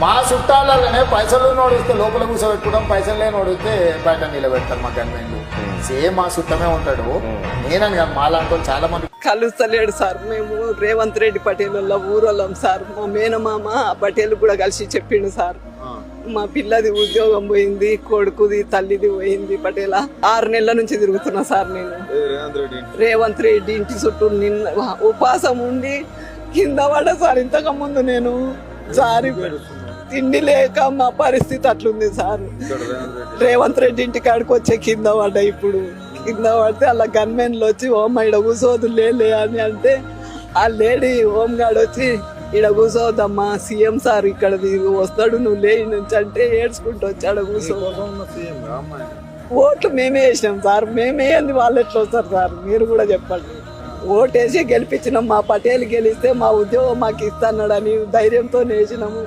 మా చుట్టాలనే పైసలు నోడిస్తే లోపల కూర్చోబెట్టుకోవడం, పైసలు లేని నోడిస్తే బయట నిలబెడతారు మా గన్మెన్లు. సేమ్ మా చుట్టమే ఉంటాడు. నేనని కాదు, మాలాంటి వాళ్ళు చాలా మంది. కలుస్తలేడు సార్. మేము రేవంత్ రెడ్డి పటేల్ వాళ్ళ ఊరోళ్ళం సార్. మా మేనమామ పటేల్ కూడా కలిసి చెప్పిండు సార్, మా పిల్లది ఉద్యోగం పోయింది, కొడుకుది తల్లిది పోయింది పటేల. 6 నెలల నుంచి తిరుగుతున్నా సార్ నేను రేవంత్ రెడ్డి ఇంటి చుట్టూ. నిన్న ఉపాసం ఉండి కింద పడ్డా సార్. ఇంతకు ముందు నేను సారి తిండి లేక మా పరిస్థితి అట్లుంది సార్. రేవంత్ రెడ్డి ఇంటి కాడికి వచ్చే కింద పడ్డా. ఇప్పుడు కింద పడితే అలా గన్మెన్లు వచ్చి ఓం ఈడ కూర్చోదు లే అని అంటే, ఆ లేడీ హోమ్ గార్డ్ వచ్చి ఈడ కూర్చోవద్దమ్మా, సీఎం సార్ ఇక్కడ వస్తాడు, నువ్వు లే నుంచి అంటే ఏడ్చుకుంటూ వచ్చాడు కూర్చో. ఓట్లు మేమే వేసినాం సార్. మేమే ఏంది వాళ్ళు ఎట్లా వస్తారు సార్? మీరు కూడా చెప్పండి. ఓటేసి గెలిపించినాం. మా పటేల్ గెలిస్తే మా ఉద్యోగం మాకు ఇస్తాన్నాడని ధైర్యంతో వేసినాము.